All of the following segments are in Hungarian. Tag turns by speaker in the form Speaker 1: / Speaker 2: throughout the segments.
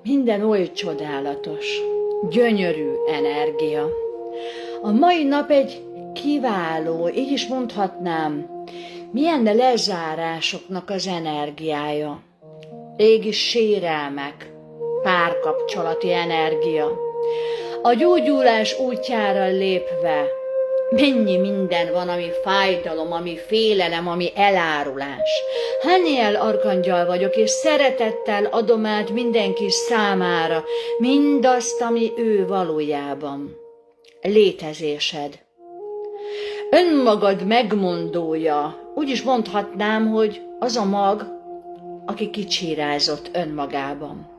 Speaker 1: Minden oly csodálatos, gyönyörű energia. A mai nap egy kiváló, így is mondhatnám, milyen lezárásoknak az energiája. Régi sérelmek, párkapcsolati energia. A gyógyulás útjára lépve mennyi minden van, ami fájdalom, ami félelem, ami elárulás. Haniel arkangyal vagyok, és szeretettel adom át mindenki számára mindazt, ami ő valójában. Létezésed. Önmagad megmondója, úgy is mondhatnám, hogy az a mag, aki kicsírázott önmagában.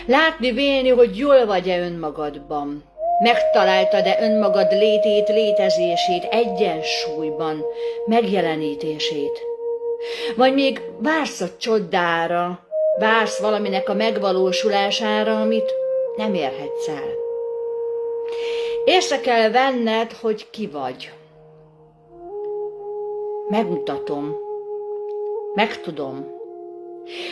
Speaker 1: Látni, vélni, hogy jól vagy-e önmagadban. Megtaláltad-e önmagad létét, létezését, egyensúlyban, megjelenítését? Vagy még vársz a csodára, vársz valaminek a megvalósulására, amit nem érhetsz el. Észre kell venned, hogy ki vagy. Megmutatom, megtudom.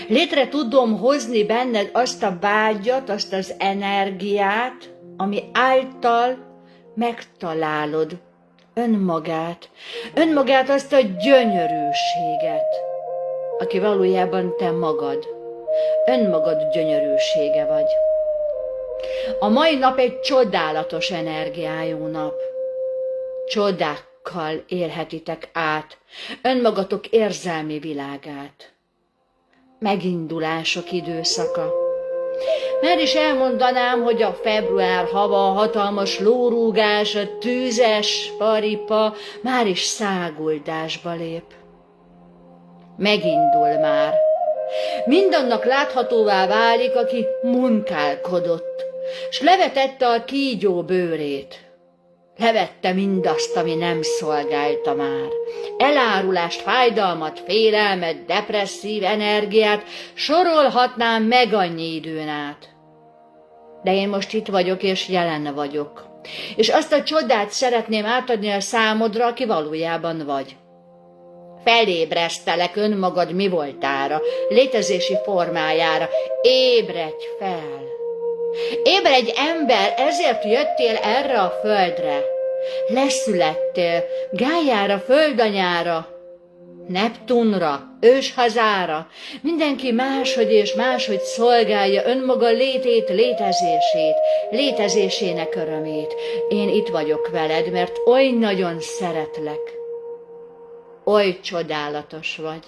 Speaker 1: Létre tudom hozni benned azt a vágyat, azt az energiát, ami által megtalálod önmagát, azt a gyönyörűséget, aki valójában te magad, önmagad gyönyörűsége vagy. A mai nap egy csodálatos energiájú nap. Csodákkal élhetitek át önmagatok érzelmi világát. Megindulások időszaka. Már is elmondanám, hogy a február hava, a hatalmas lórúgás, a tűzes paripa már is száguldásba lép. Megindul már. Mindannak láthatóvá válik, aki munkálkodott, s levetette a kígyó bőrét. Levette mindazt, ami nem szolgálta már. Elárulást, fájdalmat, félelmet, depresszív energiát sorolhatnám meg annyi időn át. De én most itt vagyok, és jelen vagyok. És azt a csodát szeretném átadni a számodra, aki valójában vagy. Felébresztelek önmagad mi voltára, létezési formájára. Ébredj fel! Ébredj, ember, ezért jöttél erre a földre. Leszülettél Gájára, földanyára, Neptunra, őshazára. Mindenki máshogy és máshogy szolgálja önmaga létét, létezését, létezésének örömét. Én itt vagyok veled, mert oly nagyon szeretlek. Oly csodálatos vagy.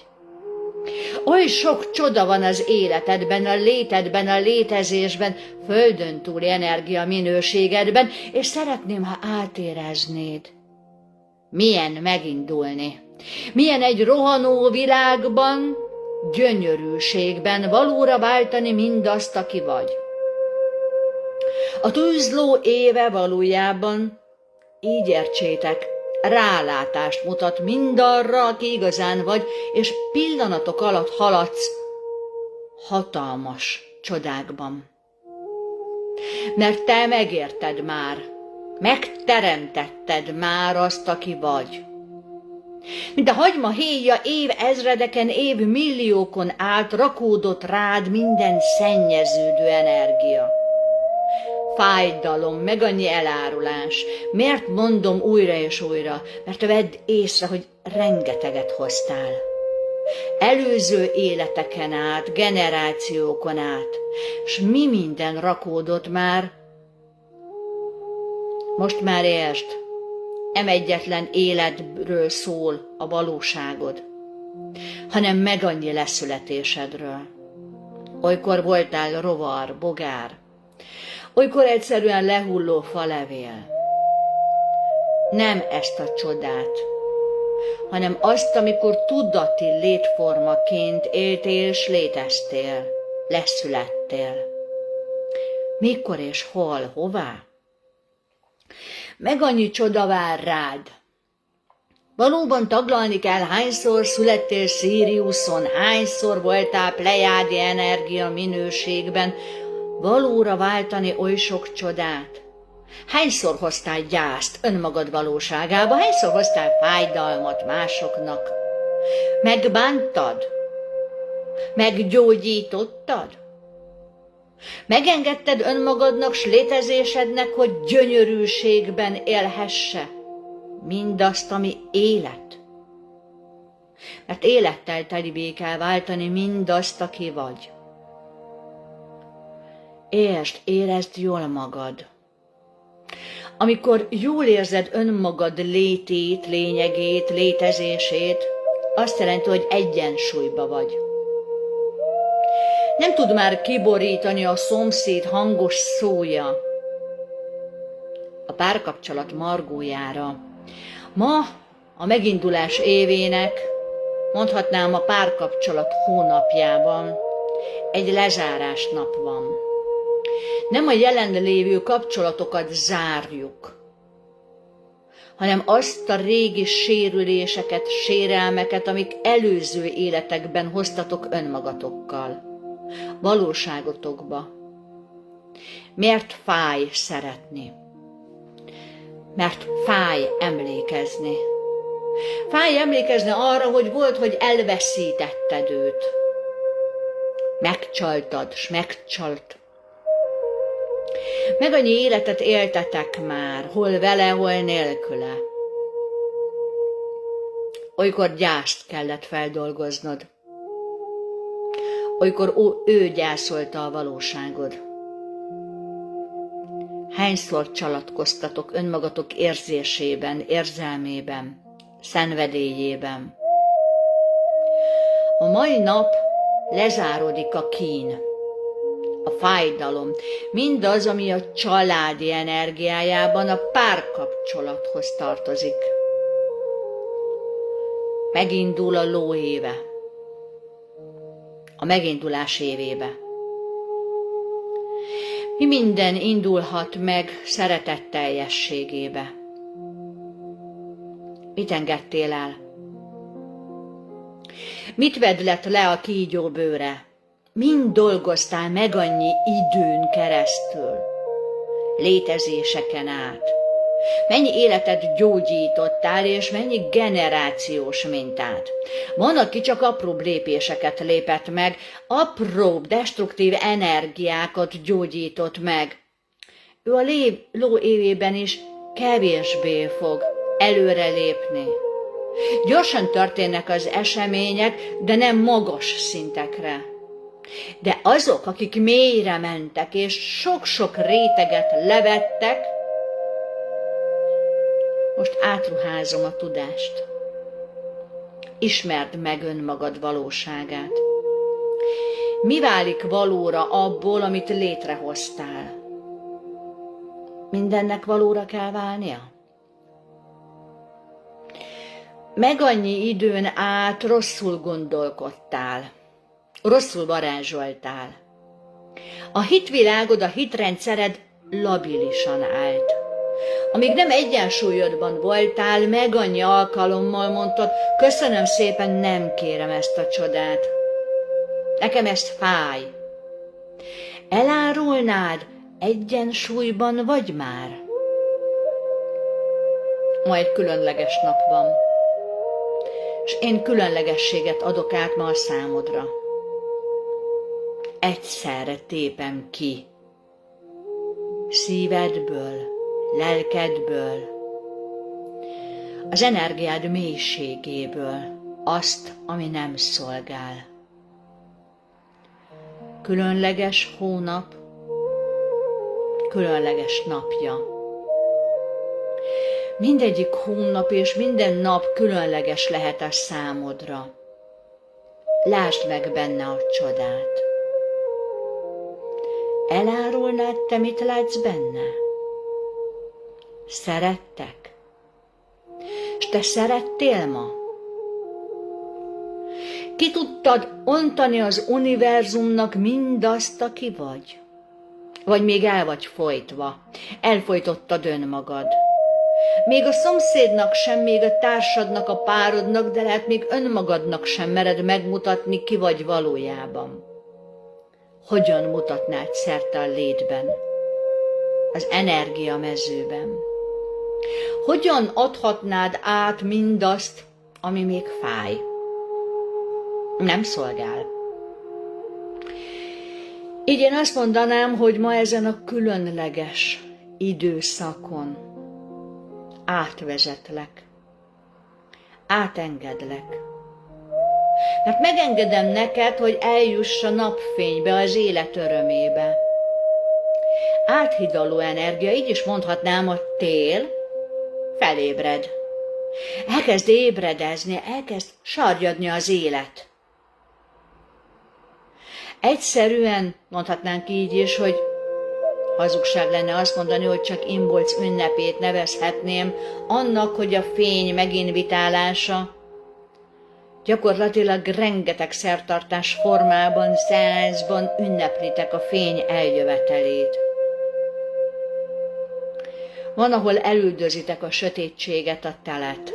Speaker 1: Oly sok csoda van az életedben, a létedben, a létezésben, földön túli energia minőségedben, és szeretném, ha átéreznéd. Milyen megindulni, milyen egy rohanó világban, gyönyörűségben valóra váltani mindazt, aki vagy. A tűzló éve valójában, így értsétek, rálátást mutat mindarra, aki igazán vagy, és pillanatok alatt haladsz hatalmas csodákban. Mert te megérted már, megteremtetted már azt, aki vagy. Mint a hagyma héja évezredeken, évmilliókon át rakódott rád minden szennyeződő energia. Fájdalom, meg annyi elárulás. Miért mondom újra és újra? Mert vedd észre, hogy rengeteget hoztál. Előző életeken át, generációkon át, s mi minden rakódott már. Most már értsd, nem egyetlen életről szól a valóságod, hanem meg annyi leszületésedről. Olykor voltál rovar, bogár, olykor egyszerűen lehulló falevél. Nem ezt a csodát, hanem azt, amikor tudati létformaként éltél és léteztél, leszülettél. Mikor és hol, hová? Meg annyi csoda vár rád. Valóban taglalni kell, hányszor születtél Szíriuszon, hányszor voltál plejádi energia minőségben, valóra váltani oly sok csodát. Hányszor hoztál gyászt önmagad valóságába, hányszor hoztál fájdalmat másoknak? Megbántad? Meggyógyítottad? Megengedted önmagadnak s létezésednek, hogy gyönyörűségben élhesse mindazt, ami élet. Mert élettel telibbé kell váltani mindazt, aki vagy. Érezd jól magad. Amikor jól érzed önmagad létét, lényegét, létezését, azt jelenti, hogy egyensúlyba vagy. Nem tud már kiborítani a szomszéd hangos szója a párkapcsolat margójára. Ma a megindulás évének, mondhatnám a párkapcsolat hónapjában egy lezárás nap van. Nem a jelenlévő kapcsolatokat zárjuk, hanem azt a régi sérüléseket, sérelmeket, amik előző életekben hoztatok önmagatokkal, valóságotokba. Miért fáj szeretni? Mert fáj emlékezni. Fáj emlékezni arra, hogy volt, hogy elveszítetted őt. Megcsaltad, s megcsalt. Meg annyi életet éltetek már, hol vele, hol nélküle. Olykor gyászt kellett feldolgoznod. Olykor ő gyászolta a valóságod. Hányszor csalatkoztatok önmagatok érzésében, érzelmében, szenvedélyében. A mai nap lezárodik a kín, a fájdalom, mindaz, ami a családi energiájában a párkapcsolathoz tartozik. Megindul a ló éve, a megindulás évébe. Mi minden indulhat meg szeretetteljességébe? Mit engedtél el? Mit vedlett le a kígyó bőre? Mind dolgoztál meg annyi időn keresztül, létezéseken át? Mennyi életet gyógyítottál, és mennyi generációs mintát? Van, aki csak apróbb lépéseket lépett meg, apróbb destruktív energiákat gyógyított meg. Ő a ló évében is kevésbé fog előrelépni. Gyorsan történnek az események, de nem magas szintekre. De azok, akik mélyre mentek, és sok-sok réteget levettek, most átruházom a tudást. Ismerd meg önmagad valóságát. Mi válik valóra abból, amit létrehoztál? Mindennek valóra kell válnia? Meg annyi időn át rosszul gondolkodtál, rosszul varázsoltál. A hitvilágod, a hitrendszered labilisan állt. Amíg nem egyensúlyodban voltál, meg annyi alkalommal mondtad, köszönöm szépen, nem kérem ezt a csodát. Nekem ez fáj. Elárulnád, egyensúlyban vagy már? Ma egy különleges nap van, és én különlegességet adok át ma a számodra. Egyszerre tépem ki szívedből, lelkedből, az energiád mélységéből azt, ami nem szolgál. Különleges hónap, különleges napja. Mindegyik hónap és minden nap különleges lehet a számodra. Lásd meg benne a csodát. Elárulnád te, mit látsz benne? Szerettek? És te szerettél ma? Ki tudtad ontani az univerzumnak mindazt, aki vagy? Vagy még el vagy folytva, elfojtottad önmagad? Még a szomszédnak sem, még a társadnak, a párodnak, de lehet még önmagadnak sem mered megmutatni, ki vagy valójában. Hogyan mutatnád szerte a létben, az energiamezőben? Hogyan adhatnád át mindazt, ami még fáj? Nem szolgál. Így én azt mondanám, hogy ma ezen a különleges időszakon átvezetlek, átengedlek. Mert megengedem neked, hogy eljuss a napfénybe, az élet örömébe. Áthidaló energia, így is mondhatnám, a tél felébred. Elkezd ébredezni, elkezd sarjadni az élet. Egyszerűen mondhatnánk így is, hogy hazugság lenne azt mondani, hogy csak Imbolc ünnepét nevezhetném annak, hogy a fény meginvitálása gyakorlatilag rengeteg szertartás formában, szeánszban ünneplitek a fény eljövetelét. Van, ahol elüldözitek a sötétséget, a telet.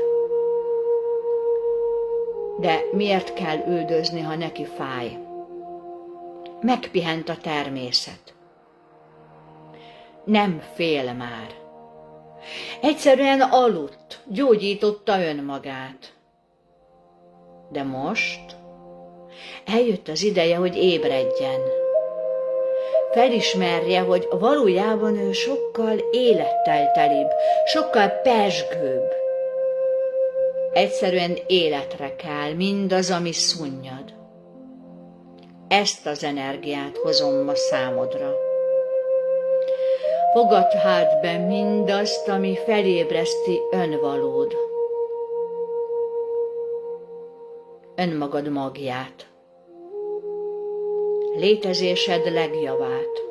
Speaker 1: De miért kell üldözni, ha neki fáj? Megpihent a természet. Nem fél már. Egyszerűen aludt, gyógyította önmagát. De most eljött az ideje, hogy ébredjen. Felismerje, hogy valójában ő sokkal élettel telibb, sokkal pezsgőbb. Egyszerűen életre kell mindaz, ami szunnyad. Ezt az energiát hozom ma számodra. Fogadd hát be mindazt, ami felébreszti önvalód. Önmagad magját. Létezésed legjavát.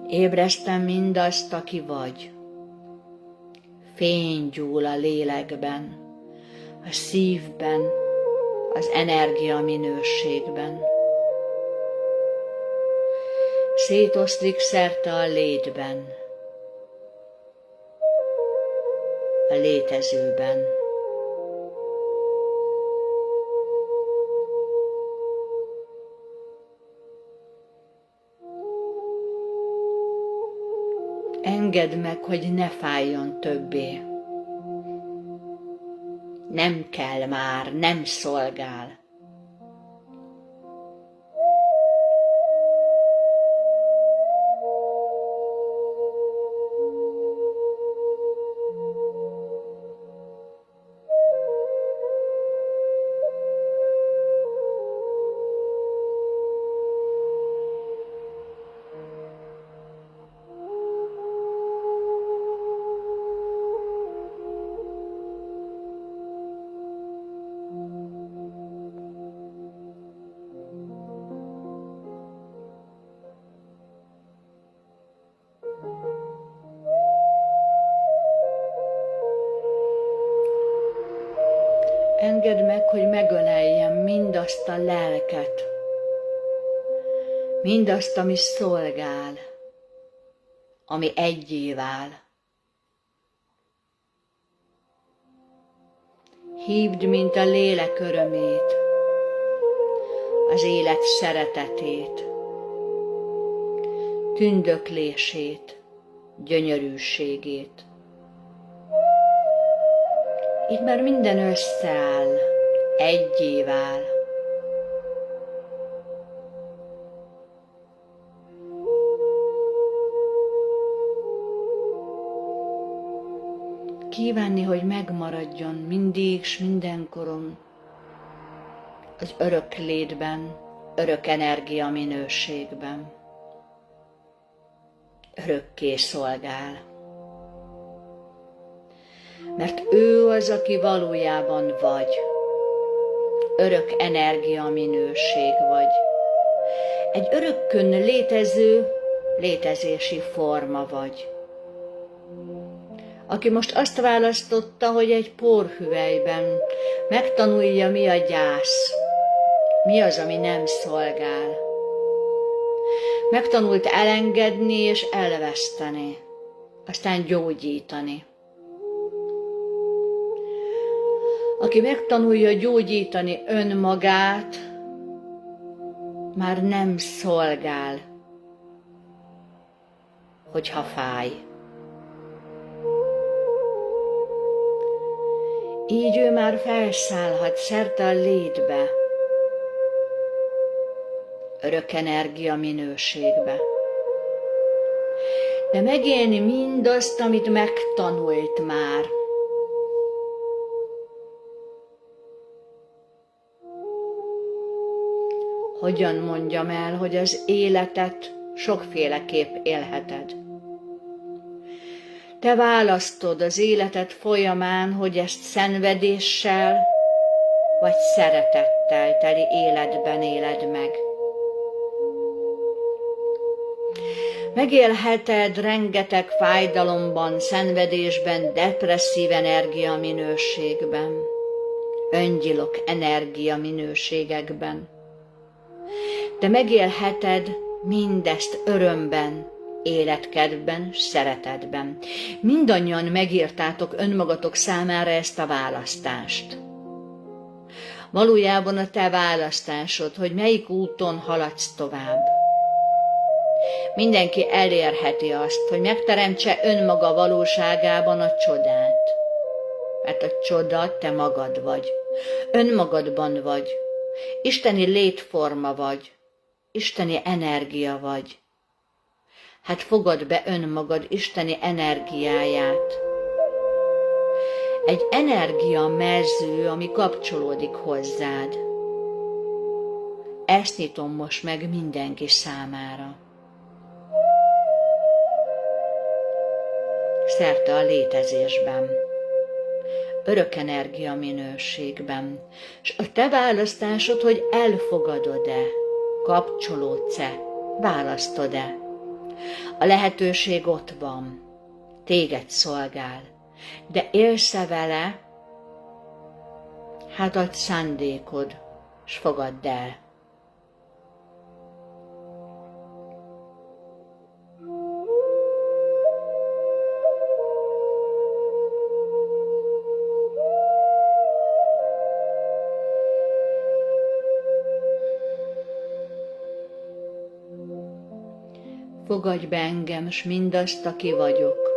Speaker 1: Ébresztem mindazt, aki vagy. Fény gyúl a lélekben, a szívben, az energia minőségben. Szétoszlik szerte a létben, a létezőben. Engedd meg, hogy ne fájjon többé. Nem kell már, nem szolgál. Engedd meg, hogy megöleljem mindazt a lelket, mindazt, ami szolgál, ami egyé vál. Hívd, mint a lélek örömét, az élet szeretetét, tündöklését, gyönyörűségét. Itt már minden összeáll, egyé vál. Kívánni, hogy megmaradjon mindig s mindenkoron az örök létben, örök energia minőségben. Örökké szolgál. Mert ő az, aki valójában vagy. Örök energia minőség vagy. Egy örökkön létező létezési forma vagy. Aki most azt választotta, hogy egy porhüvelyben megtanulja, mi a gyász, mi az, ami nem szolgál. Megtanult elengedni és elveszteni, aztán gyógyítani. Aki megtanulja gyógyítani önmagát, már nem szolgál, hogyha fáj. Így ő már felszállhat szerte a létbe, örök energia minőségbe. De megélni mindazt, amit megtanult már. Hogyan mondjam el, hogy az életet sokféleképp élheted? Te választod az életed folyamán, hogy ezt szenvedéssel vagy szeretettel teli életben éled meg. Megélheted rengeteg fájdalomban, szenvedésben, depresszív energia minőségben, öngyilok energia minőségekben. De megélheted mindezt örömben, életkedben, szeretetben. Mindannyian megírtátok önmagatok számára ezt a választást. Valójában a te választásod, hogy melyik úton haladsz tovább. Mindenki elérheti azt, hogy megteremtse önmaga valóságában a csodát. Mert a csoda te magad vagy, önmagadban vagy, isteni létforma vagy, isteni energia vagy. Hát fogad be önmagad isteni energiáját. Egy energia mező, ami kapcsolódik hozzád. Ezt nyitom most meg mindenki számára. Szerte a létezésben, örök energia minőségben, és a te választásod, hogy elfogadod-e, kapcsolódsz-e, választod-e. A lehetőség ott van, téged szolgál, de élsz-e vele, hát adj szándékod, s fogadd el. Fogadj be engem, s mindazt, aki vagyok.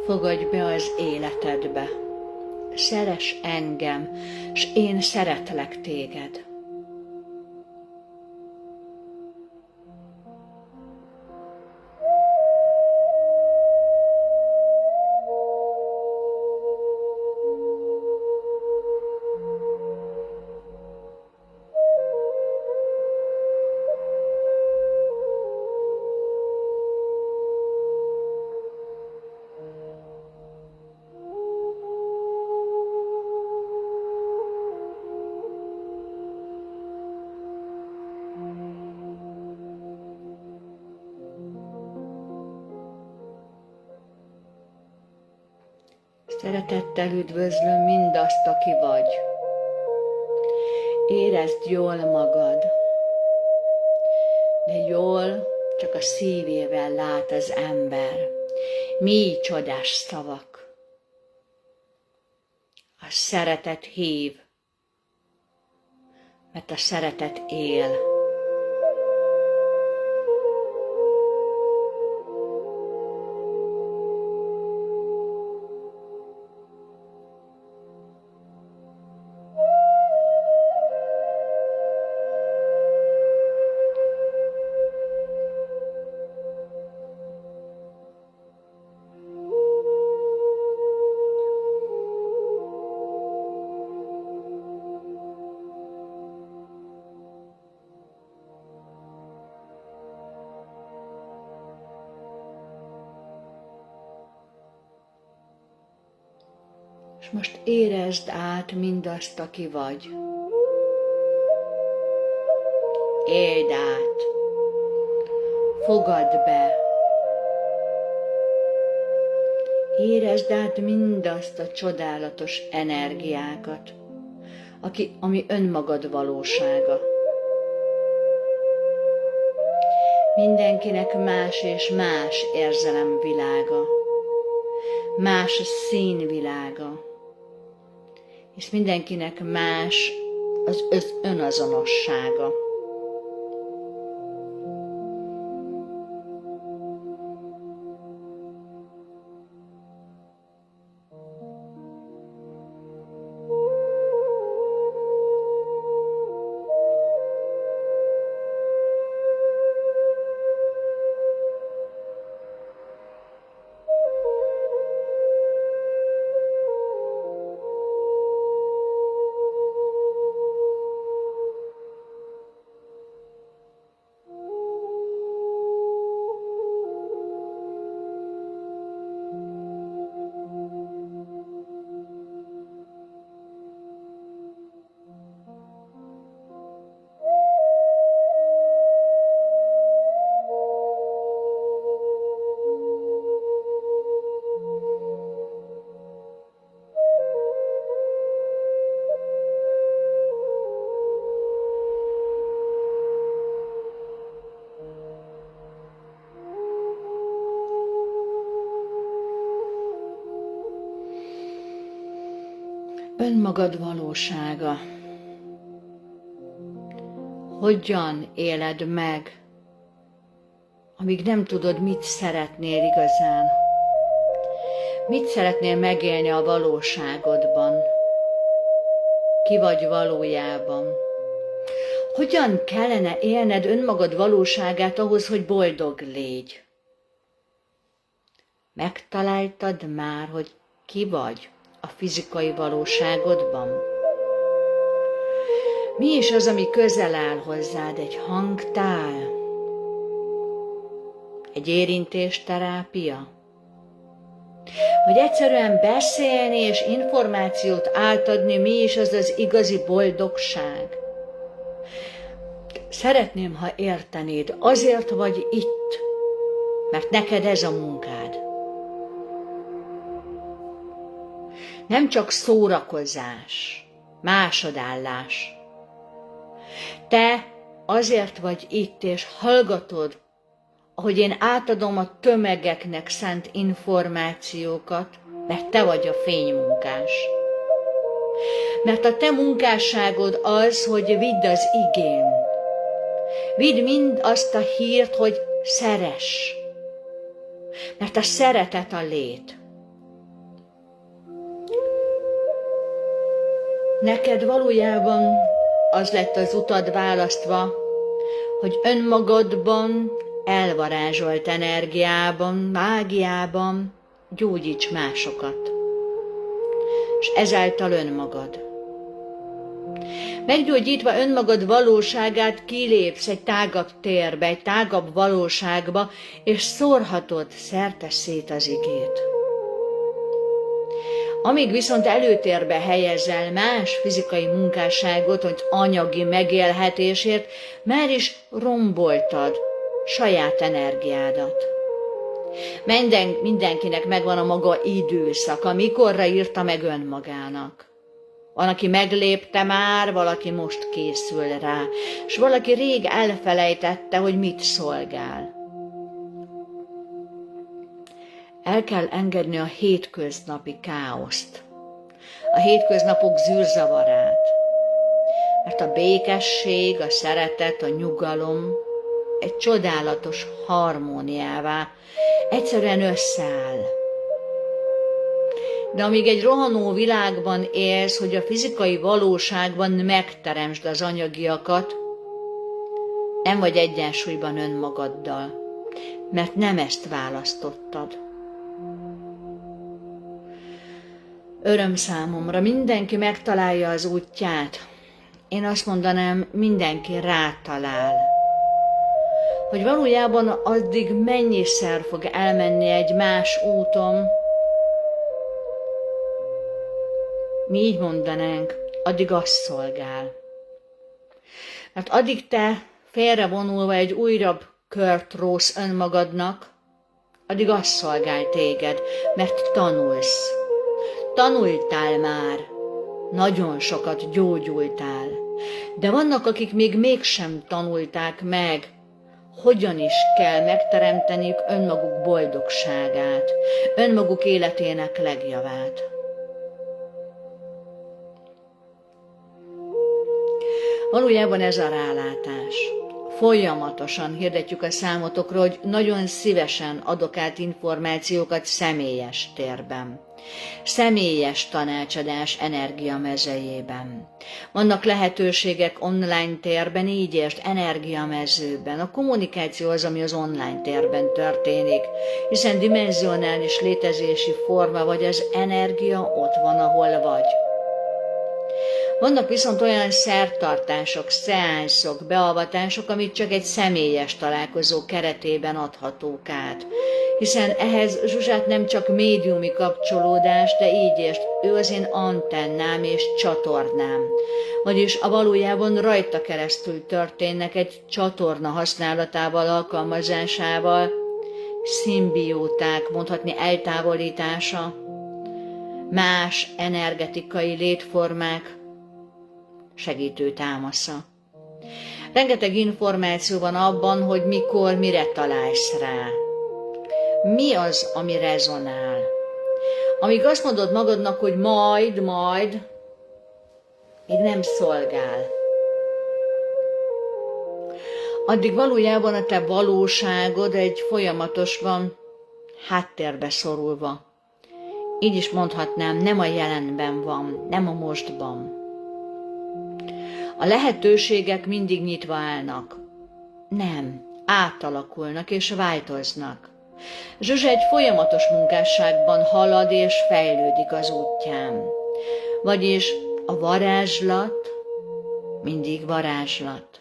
Speaker 1: Fogadj be az életedbe, szeress engem, s én szeretlek téged. Szeretettel üdvözlöm mindazt, aki vagy. Érezd jól magad, de jól csak a szívével lát az ember. Mi csodás szavak. A szeretet hív, mert a szeretet él. És most érezd át mindazt, aki vagy. éld át, fogadd be, érezd át mindazt a csodálatos energiákat, ami önmagad valósága. Mindenkinek más és más érzelemvilága, más a színvilága, és mindenkinek más az önazonossága. Önmagad valósága. Hogyan éled meg, amíg nem tudod, mit szeretnél igazán? Mit szeretnél megélni a valóságodban? Ki vagy valójában? Hogyan kellene élned önmagad valóságát ahhoz, hogy boldog légy? Megtaláltad már, hogy ki vagy a fizikai valóságodban? Mi is az, ami közel áll hozzád? Egy hangtál? Egy érintésterápia? Vagy egyszerűen beszélni és információt átadni, mi is az az igazi boldogság? Szeretném, ha értenéd, azért vagy itt, mert neked ez a munkád. Nem csak szórakozás, másodállás. Te azért vagy itt, és hallgatod, ahogy én átadom a tömegeknek szánt információkat, mert te vagy a fénymunkás. Mert a te munkásságod az, hogy vidd az igén. Vidd mind azt a hírt, hogy szeress. Mert a szeretet a lét. Neked valójában az lett az utad választva, hogy önmagadban, elvarázsolt energiában, mágiában gyógyíts másokat. És ezáltal önmagad. Meggyógyítva önmagad valóságát kilépsz egy tágabb térbe, egy tágabb valóságba, és szórhatod szerte szét az igét. Amíg viszont előtérbe helyezel más fizikai munkásságot, hogy anyagi megélhetésért, már is romboltad saját energiádat. Mindenkinek megvan a maga időszaka, mikorra írta meg önmagának. Van, aki meglépte már, valaki most készül rá, és valaki rég elfelejtette, hogy mit szolgál. El kell engedni a hétköznapi káoszt, a hétköznapok zűrzavarát, mert a békesség, a szeretet, a nyugalom egy csodálatos harmóniává egyszerűen összeáll. De amíg egy rohanó világban élsz, hogy a fizikai valóságban megteremtsd az anyagiakat, nem vagy egyensúlyban önmagaddal, mert nem ezt választottad. Öröm számomra, mindenki megtalálja az útját. Én azt mondanám, mindenki rátalál. Hogy valójában addig mennyiszer fog elmenni egy más úton, mi így mondanánk, addig azt szolgál. Mert addig te félrevonulva egy újabb kört rósz önmagadnak, addig azt szolgál téged, mert tanulsz. Tanultál már, nagyon sokat gyógyultál, de vannak, akik még mégsem tanulták meg, hogyan is kell megteremteniük önmaguk boldogságát, önmaguk életének legjavát. Valójában ez a rálátás. Folyamatosan hirdetjük a számotokra, hogy nagyon szívesen adok át információkat személyes térben. Személyes tanácsadás energiamezejében. Vannak lehetőségek online térben, így értsd, energiamezőben. A kommunikáció az, ami az online térben történik, hiszen dimenzionális létezési forma vagy az energia ott van, ahol vagy. Vannak viszont olyan szertartások, szeánszok, beavatások, amit csak egy személyes találkozó keretében adhatók át. Hiszen ehhez Zsuzsát nem csak médiumi kapcsolódás, de így értsd, ő az én antennám és csatornám. Vagyis a valójában rajta keresztül történnek egy csatorna használatával, alkalmazásával, szimbióták, mondhatni eltávolítása, más energetikai létformák segítő támasza. Rengeteg információ van abban, hogy mikor, mire találsz rá. Mi az, ami rezonál? Amíg azt mondod magadnak, hogy majd, még nem szolgál. Addig valójában a te valóságod egy folyamatosan háttérbe szorulva. Így is mondhatnám, nem a jelenben van, nem a mostban. A lehetőségek mindig nyitva állnak. Nem, átalakulnak és változnak. Zsuzsa egy folyamatos munkásságban halad és fejlődik az útján. Vagyis a varázslat mindig varázslat.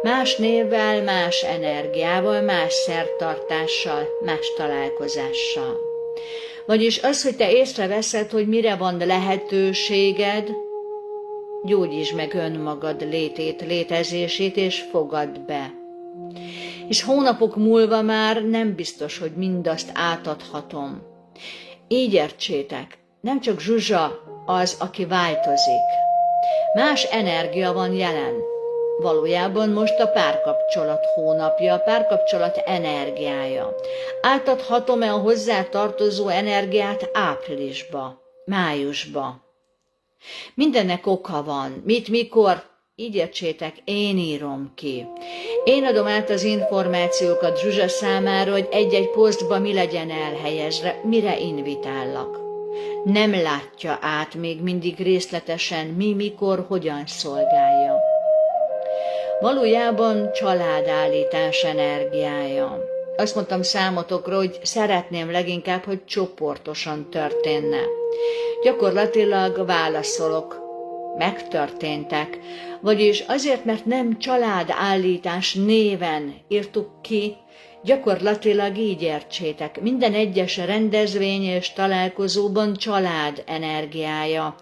Speaker 1: Más névvel, más energiával, más szertartással, más találkozással. Vagyis az, hogy te észreveszed, hogy mire van lehetőséged, gyógyítsd meg önmagad létét, létezését, és fogadd be. És hónapok múlva már nem biztos, hogy mindazt átadhatom. Így értsétek, nem csak Zsuzsa az, aki változik. Más energia van jelen. Valójában most a párkapcsolat hónapja, a párkapcsolat energiája. Átadhatom-e a hozzá tartozó energiát áprilisba, májusba? Mindennek oka van. Mit, mikor? Így értsétek, én írom ki. Én adom át az információkat Zsuzsa számára, hogy egy-egy posztba mi legyen elhelyezve, mire invitállak. Nem látja át még mindig részletesen mi, mikor, hogyan szolgálja. Valójában családállítás energiája. Azt mondtam számotokra, hogy szeretném leginkább, hogy csoportosan történne. Gyakorlatilag válaszolok, megtörténtek, vagyis azért, mert nem családállítás néven írtuk ki, gyakorlatilag így értsétek, minden egyes rendezvény és találkozóban család energiája,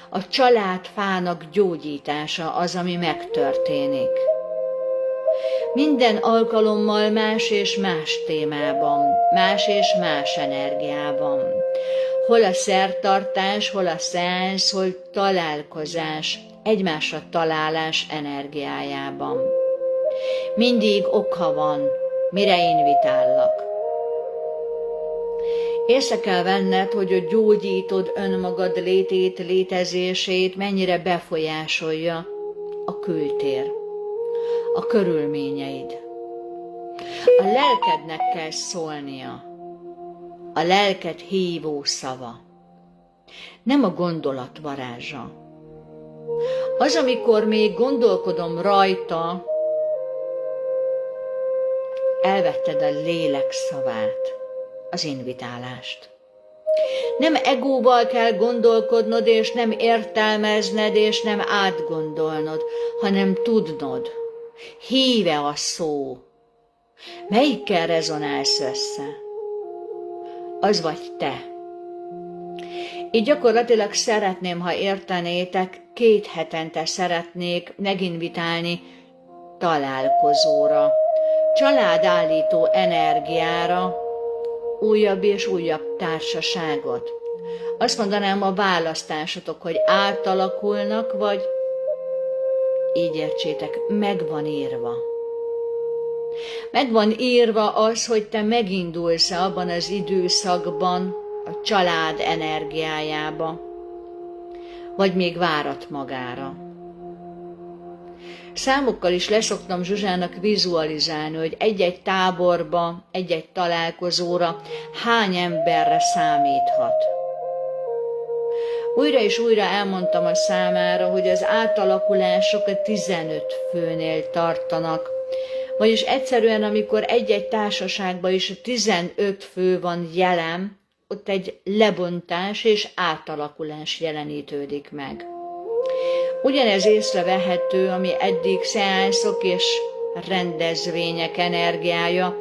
Speaker 1: a családfának gyógyítása az, ami megtörténik. Minden alkalommal más és más témában, más és más energiában. Hol a szertartás, hol a szeánsz, hol találkozás, egymásra találás energiájában. Mindig oka van, mire invitállak. Észre kell venned, hogy a gyógyítod önmagad létét, létezését mennyire befolyásolja a kültér, a körülményeid. A lelkednek kell szólnia, a lelked hívó szava, nem a gondolat varázsa. Az, amikor még gondolkodom rajta, elvetted a lélek szavát, az invitálást. Nem egóval kell gondolkodnod, és nem értelmezned, és nem átgondolnod, hanem tudnod. Híve a szó. Melyikkel rezonálsz össze? Az vagy te. Így gyakorlatilag szeretném, ha értenétek, 2 hetente szeretnék meginvitálni találkozóra, családállító energiára, újabb és újabb társaságot. Azt mondanám, a választásotok, hogy átalakulnak, vagy így értsétek, meg van írva. Meg van írva az, hogy te megindulsz abban az időszakban a család energiájába, vagy még várat magára. Számokkal is leszoktam Zsuzsának vizualizálni, hogy egy-egy táborba, egy-egy találkozóra hány emberre számíthat. Újra és újra elmondtam a számára, hogy az átalakulások a 15 főnél tartanak, vagyis egyszerűen, amikor egy-egy társaságban is a 15 fő van jelen, ott egy lebontás és átalakulás jelenítődik meg. Ugyanez észrevehető, ami eddig szeánszok és rendezvények energiája.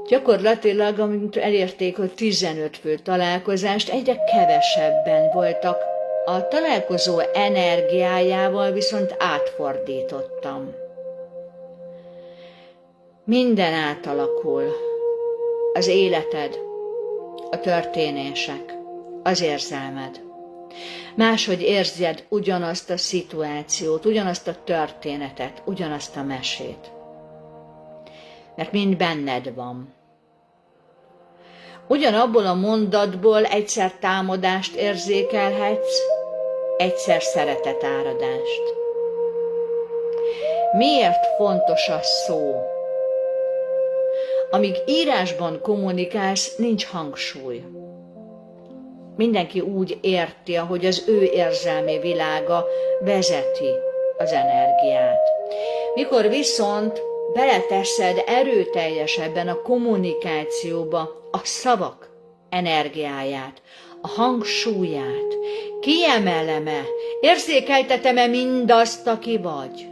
Speaker 1: Gyakorlatilag, amint elérték a 15 fő találkozást, egyre kevesebben voltak. A találkozó energiájával viszont átfordítottam. Minden átalakul. Az életed, a történések, az érzelmed. Máshogy érzed ugyanazt a szituációt, ugyanazt a történetet, ugyanazt a mesét. Mert mind benned van. Ugyanabból a mondatból egyszer támadást érzékelhetsz, egyszer szeretetáradást. Miért fontos a szó? Amíg írásban kommunikálsz, nincs hangsúly. Mindenki úgy érti, ahogy az ő érzelmi világa vezeti az energiát. Mikor viszont beleteszed erőteljesebben a kommunikációba a szavak energiáját, a hangsúlyát, kiemelem-e, érzékeltetem-e mindazt, aki vagy?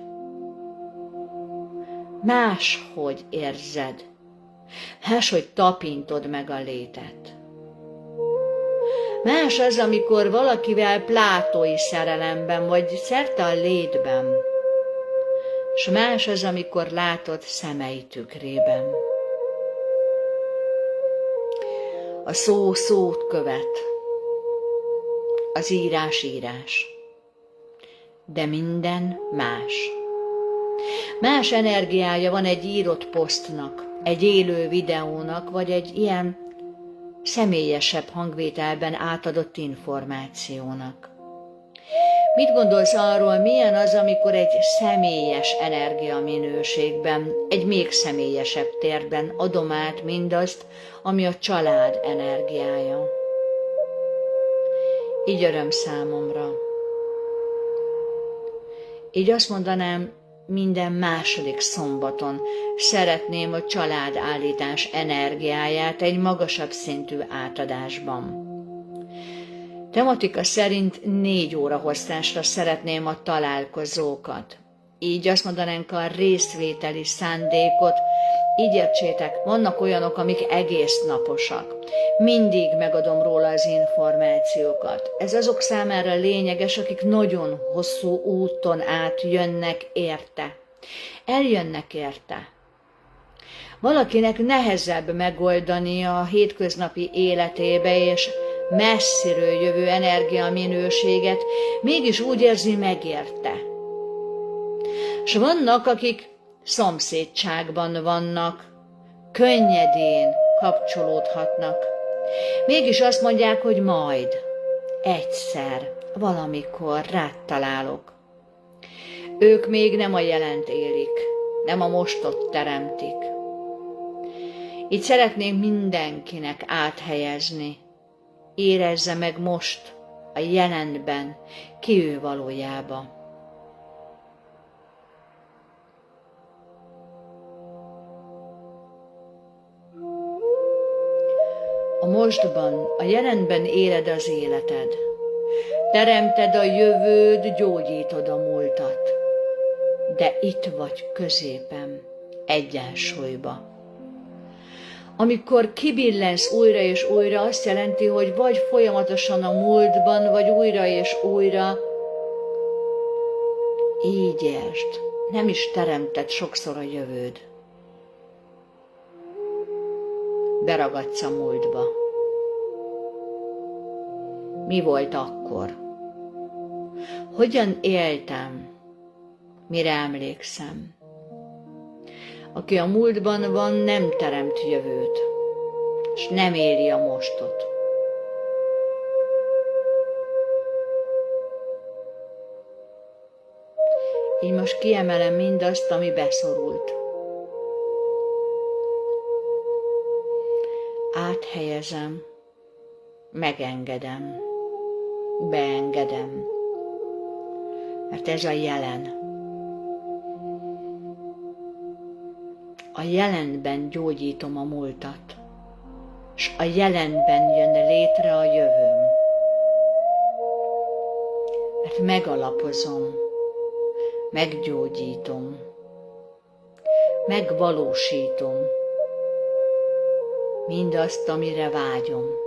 Speaker 1: Máshogy érzed, máshogy tapintod meg a létet. Más az, amikor valakivel plátói szerelemben vagy szerte a létben, és más az, amikor látod szemei tükrében. A szó szót követ, az írás írás, de minden más. Más energiája van egy írott posztnak, egy élő videónak, vagy egy ilyen személyesebb hangvételben átadott információnak. Mit gondolsz arról, milyen az, amikor egy személyes energiaminőségben, egy még személyesebb térben adom át mindazt, ami a család energiája? Így öröm számomra. Így azt mondanám, minden második szombaton szeretném a családállítás energiáját egy magasabb szintű átadásban. Tematika szerint 4 óra hosszásra szeretném a találkozókat. Így azt mondanánk a részvételi szándékot, így értsétek, vannak olyanok, amik egész naposak. Mindig megadom róla az információkat. Ez azok számára lényeges, akik nagyon hosszú úton át jönnek érte. Eljönnek érte. Valakinek nehezebb megoldani a hétköznapi életébe és messziről jövő energiaminőséget, mégis úgy érzi, megérte. S vannak, akik szomszédságban vannak, könnyedén kapcsolódhatnak. Mégis azt mondják, hogy majd, egyszer, valamikor rád találok. Ők még nem a jelent élik, nem a mostot teremtik. Így szeretnénk mindenkinek áthelyezni. Érezze meg most, a jelenben, ki ő valójában. A mostban, a jelenben éled az életed. Teremted a jövőd, gyógyítod a múltat. De itt vagy középen, egyensúlyba. Amikor kibillensz újra és újra, azt jelenti, hogy vagy folyamatosan a múltban, vagy újra és újra. Így értsd, nem is teremtett sokszor a jövőd. Beragadsz a múltba. Mi volt akkor? Hogyan éltem? Mire emlékszem? Aki a múltban van, nem teremt jövőt, és nem éli a mostot. Így most kiemelem mindazt, ami beszorult. Áthelyezem, megengedem, beengedem, mert ez a jelen. A jelenben gyógyítom a múltat, és a jelenben jön létre a jövőm. Mert megalapozom, meggyógyítom, megvalósítom mindazt, amire vágyom.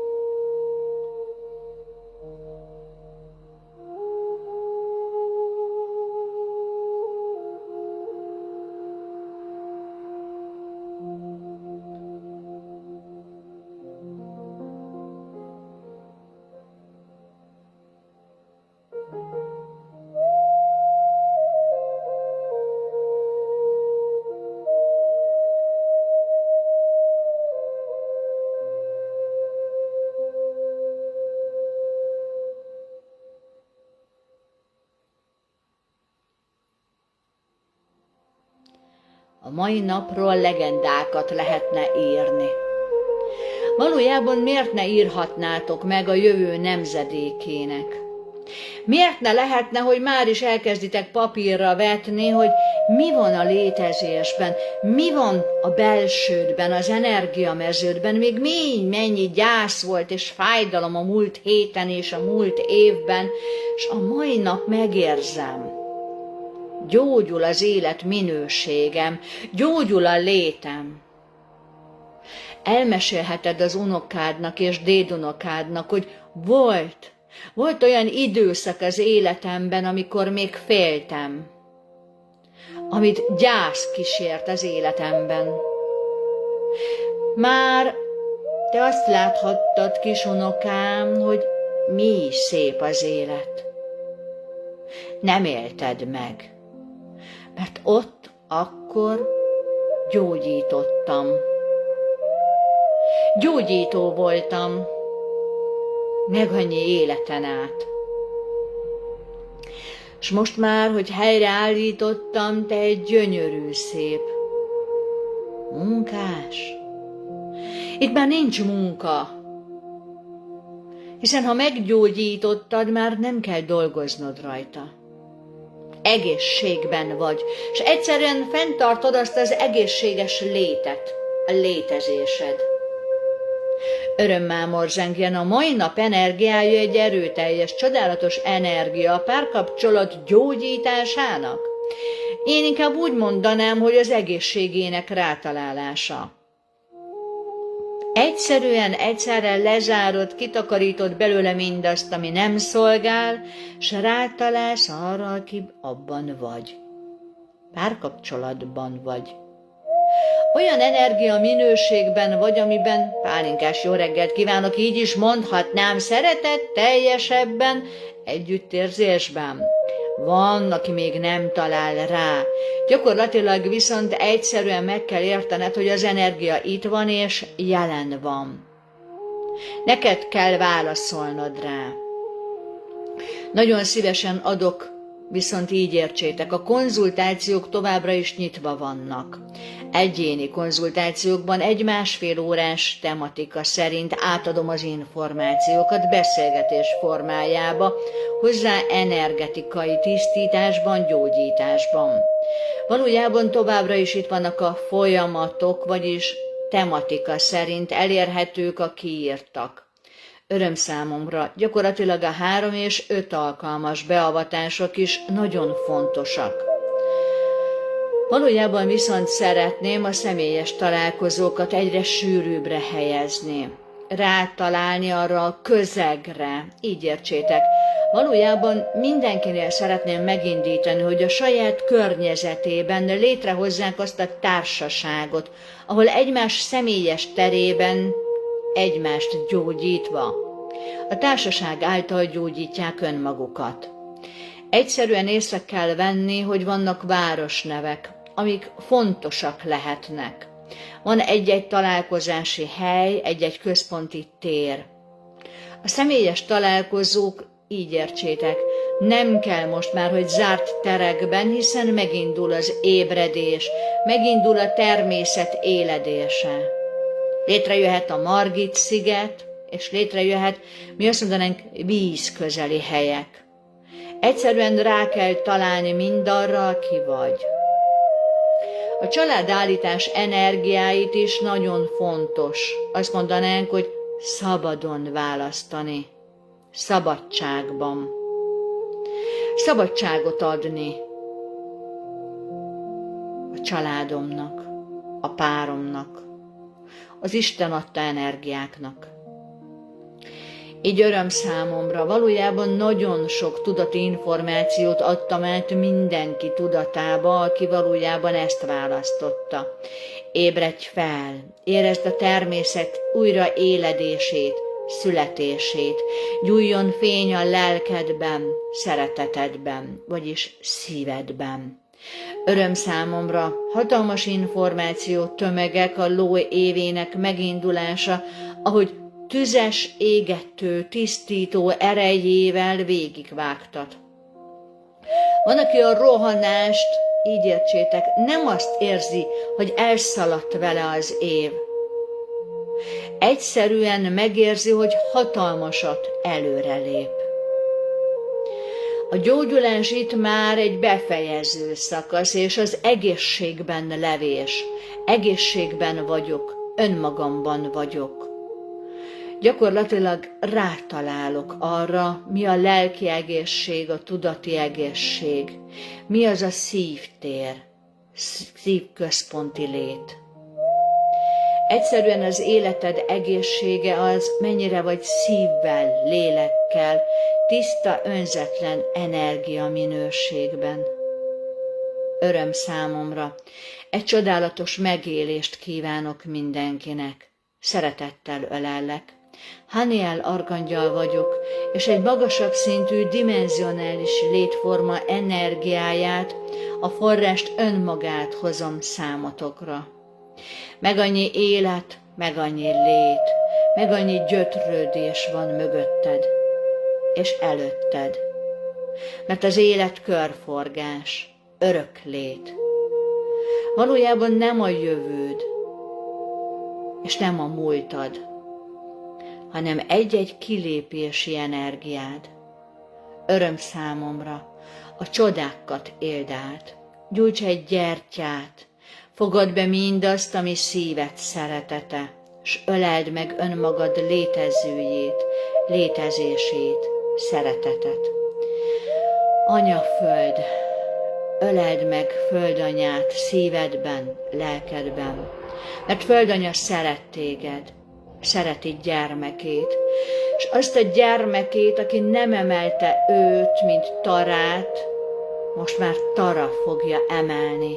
Speaker 1: A mai napról legendákat lehetne írni. Valójában miért ne írhatnátok meg a jövő nemzedékének? Miért ne lehetne, hogy már is elkezditek papírra vetni, hogy mi van a létezésben, mi van a belsődben, az energiameződben, még mennyi gyász volt és fájdalom a múlt héten és a múlt évben, és a mai nap megérzem. Gyógyul az élet minőségem, gyógyul a létem. Elmesélheted az unokádnak és dédunokádnak, hogy volt olyan időszak az életemben, amikor még féltem, amit gyász kísért az életemben. Már te azt láthattad, kisunokám, hogy mi is szép az élet. Nem élted meg. Mert ott akkor gyógyítottam. Gyógyító voltam, meg annyi életen át. És most már, hogy helyreállítottam, te egy gyönyörű szép munkás. Itt már nincs munka, hiszen ha meggyógyítottad, már nem kell dolgoznod rajta. Egészségben vagy, és egyszerűen fenntartod azt az egészséges létet, a létezésed. Örömmámor zengjen, a mai nap energiája egy erőteljes, csodálatos energia a párkapcsolat gyógyításának. Én inkább úgy mondanám, hogy az egészségének rátalálása. Egyszerre lezárod, kitakarítod belőle mindazt, ami nem szolgál, s rátalálsz arra, aki abban vagy. Párkapcsolatban vagy. Olyan energia minőségben vagy, amiben pálinkás jó reggelt kívánok, így is mondhatnám, szeretet teljesebben, együttérzésben. Van, aki még nem talál rá. Gyakorlatilag viszont egyszerűen meg kell értened, hogy az energia itt van és jelen van. Neked kell válaszolnod rá. Nagyon szívesen adok, viszont így értsétek, a konzultációk továbbra is nyitva vannak. Egyéni konzultációkban 1-1,5 órás tematika szerint átadom az információkat beszélgetés formájába, hozzá energetikai tisztításban, gyógyításban. Valójában továbbra is itt vannak a folyamatok, vagyis tematika szerint elérhetők a kiírtak. Öröm számomra, gyakorlatilag a 3 és 5 alkalmas beavatások is nagyon fontosak. Valójában viszont szeretném a személyes találkozókat egyre sűrűbbre helyezni, rátalálni arra a közegre, így értsétek, Valójában mindenkinél szeretném megindítani, hogy a saját környezetében létrehozzák azt a társaságot, ahol egymás személyes terében egymást gyógyítva. A társaság által gyógyítják önmagukat. Egyszerűen észre kell venni, hogy vannak városnevek, amik fontosak lehetnek. Van egy-egy találkozási hely, egy-egy központi tér. A személyes találkozók, így értsétek, nem kell most már, hogy zárt terekben, hiszen megindul az ébredés, megindul a természet éledése. Létrejöhet a Margit-sziget, és létrejöhet, mi azt mondanánk, vízközeli helyek. Egyszerűen rá kell találni mindarra, aki vagy. A családállítás energiáit is nagyon fontos. Azt mondanánk, hogy szabadon választani. Szabadságban. Szabadságot adni a családomnak, a páromnak, az Isten adta energiáknak. Így öröm számomra, valójában nagyon sok tudati információt adtam át mindenki tudatába, aki valójában ezt választotta. Ébredj fel, érezd a természet újra éledését, születését, gyújjon fény a lelkedben, szeretetedben, vagyis szívedben. Öröm számomra, hatalmas információ tömegek, a ló évének megindulása, ahogy tüzes, égető, tisztító erejével végigvágtat. Van, aki a rohanást, így értsétek, nem azt érzi, hogy elszaladt vele az év. Egyszerűen megérzi, hogy hatalmasat előrelép. A gyógyulás itt már egy befejező szakasz, és az egészségben levés. Egészségben vagyok, önmagamban vagyok. Gyakorlatilag rátalálok arra, mi a lelki egészség, a tudati egészség, mi az a szívtér, szívközponti lét. Egyszerűen az életed egészsége az, mennyire vagy szívvel, lélekkel, tiszta, önzetlen energia minőségben. Öröm számomra, egy csodálatos megélést kívánok mindenkinek. Szeretettel ölellek. Haniel arkangyal vagyok, és egy magasabb szintű dimenzionális létforma energiáját, a forrást önmagát hozom számotokra. Meg annyi élet, meg annyi lét, meg annyi gyötrődés van mögötted és előtted. Mert az élet körforgás, örök lét. Valójában nem a jövőd, és nem a múltad, hanem egy-egy kilépési energiád. Öröm számomra, a csodákat éld át, gyújts egy gyertyát, fogadd be mindazt, ami szíved szeretete, s öleld meg önmagad létezőjét, létezését, szeretetet. Anya-föld, öleld meg földanyát szívedben, lelkedben, mert földanya szeret téged, szereti gyermekét, és azt a gyermekét, aki nem emelte őt, mint Tarát, most már Tara fogja emelni.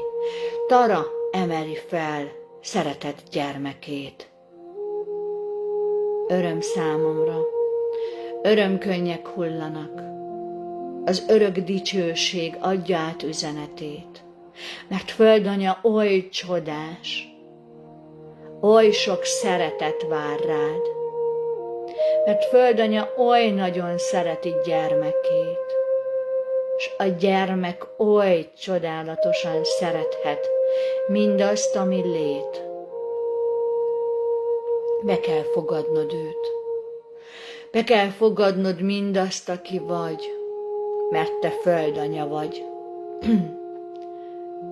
Speaker 1: Tara emeli fel szeretett gyermekét. Öröm számomra, örömkönnyek hullanak, az örök dicsőség adja át üzenetét, mert földanya oly csodás, oly sok szeretet vár rád, mert földanya oly nagyon szereti gyermekét, és a gyermek oly csodálatosan szerethet mindazt, ami lét. Be kell fogadnod őt. Be kell fogadnod mindazt, aki vagy, mert te földanya vagy.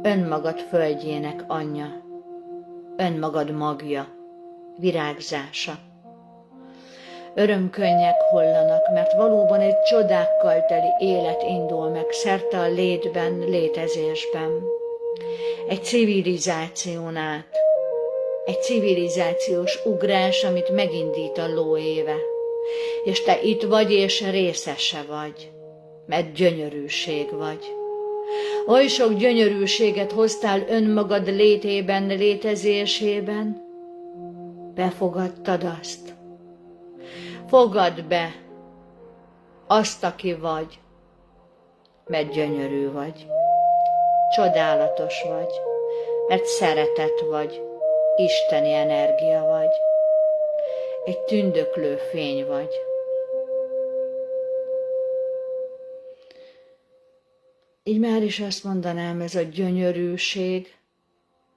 Speaker 1: Önmagad földjének anyja, önmagad magja, virágzása. Örömkönnyek hullanak, mert valóban egy csodákkal teli élet indul meg szerte a létben, létezésben. Egy civilizáción át, egy civilizációs ugrás, amit megindít a ló éve. És te itt vagy, és részese vagy, mert gyönyörűség vagy. Oly sok gyönyörűséget hoztál önmagad létében, létezésében. Befogadtad azt. Fogadd be azt, aki vagy, mert gyönyörű vagy. Csodálatos vagy, mert szeretet vagy, isteni energia vagy. Egy tündöklő fény vagy. Így már is azt mondanám, ez a gyönyörűség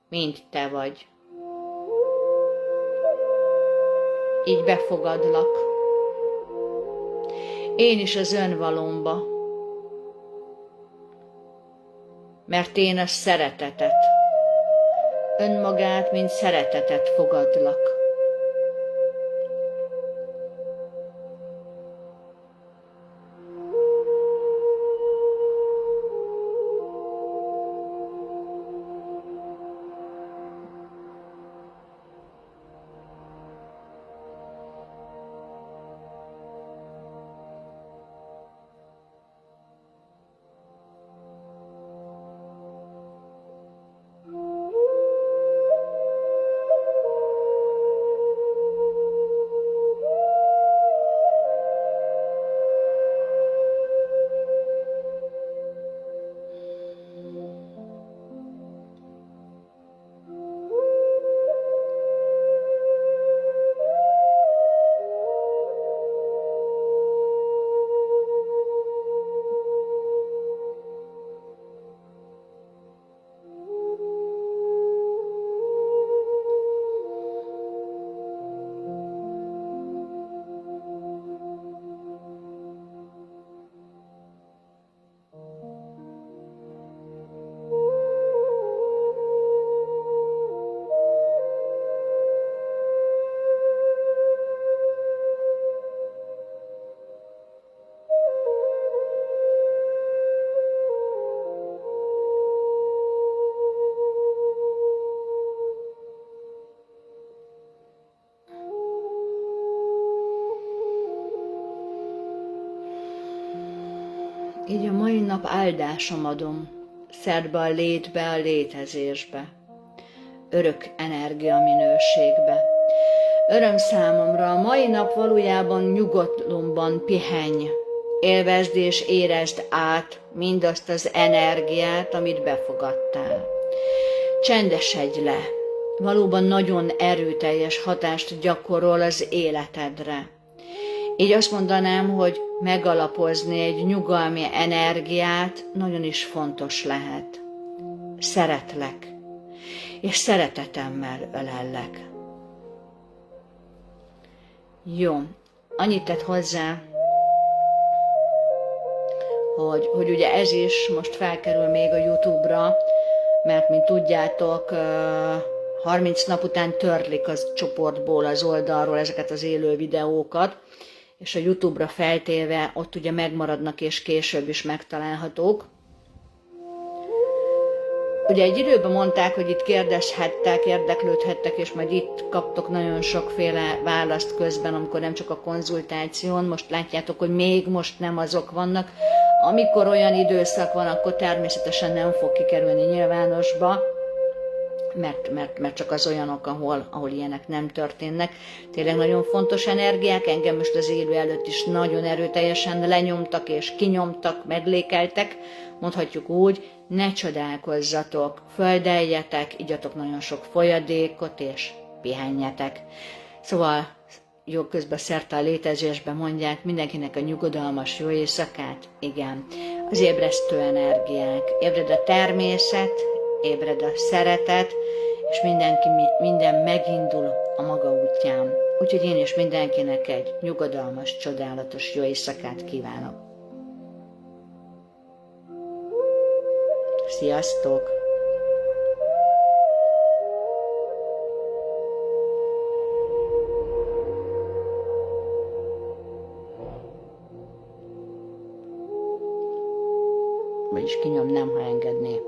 Speaker 1: mind te vagy. Így befogadlak. Én is az önvalomba. Mert én a szeretetet, önmagát, mint szeretetet fogadlak. Így a mai nap áldásom adom, szerbe a létbe, a létezésbe, örök energia minőségbe. Öröm számomra, a mai nap valójában nyugalomban pihenj, élvezd és érezd át mindazt az energiát, amit befogadtál. Csendesedj le, valóban nagyon erőteljes hatást gyakorol az életedre. Így azt mondanám, hogy megalapozni egy nyugalmi energiát nagyon is fontos lehet. Szeretlek, és szeretetemmel ölellek. Jó, annyit tett hozzá, hogy ugye ez is most felkerül még a YouTube-ra, mert mint tudjátok, 30 nap után törlik az csoportból, az oldalról ezeket az élő videókat, és a YouTube-ra feltéve ott ugye megmaradnak és később is megtalálhatók. Ugye egy időben mondták, hogy itt kérdezhettek, érdeklődhettek, és majd itt kaptok nagyon sokféle választ közben, amikor nem csak a konzultáción, most látjátok, hogy még most nem azok vannak. Amikor olyan időszak van, akkor természetesen nem fog kikerülni nyilvánosba, mert csak az olyanok, ahol ilyenek nem történnek. Tényleg nagyon fontos energiák, engem most az élő előtt is nagyon erőteljesen lenyomtak és kinyomtak, meglékeltek, mondhatjuk úgy, ne csodálkozzatok, földeljetek, igyatok nagyon sok folyadékot és pihenjetek. Szóval jó, közben szerte a létezésben mondják, mindenkinek a nyugodalmas jó éjszakát, igen, az ébresztő energiák, ébred a természet, ébred a szeretet, és minden megindul a maga útján. Úgyhogy én is mindenkinek egy nyugodalmas, csodálatos jó éjszakát kívánok. Sziasztok! Vagyis kinyomnám, ha engedné.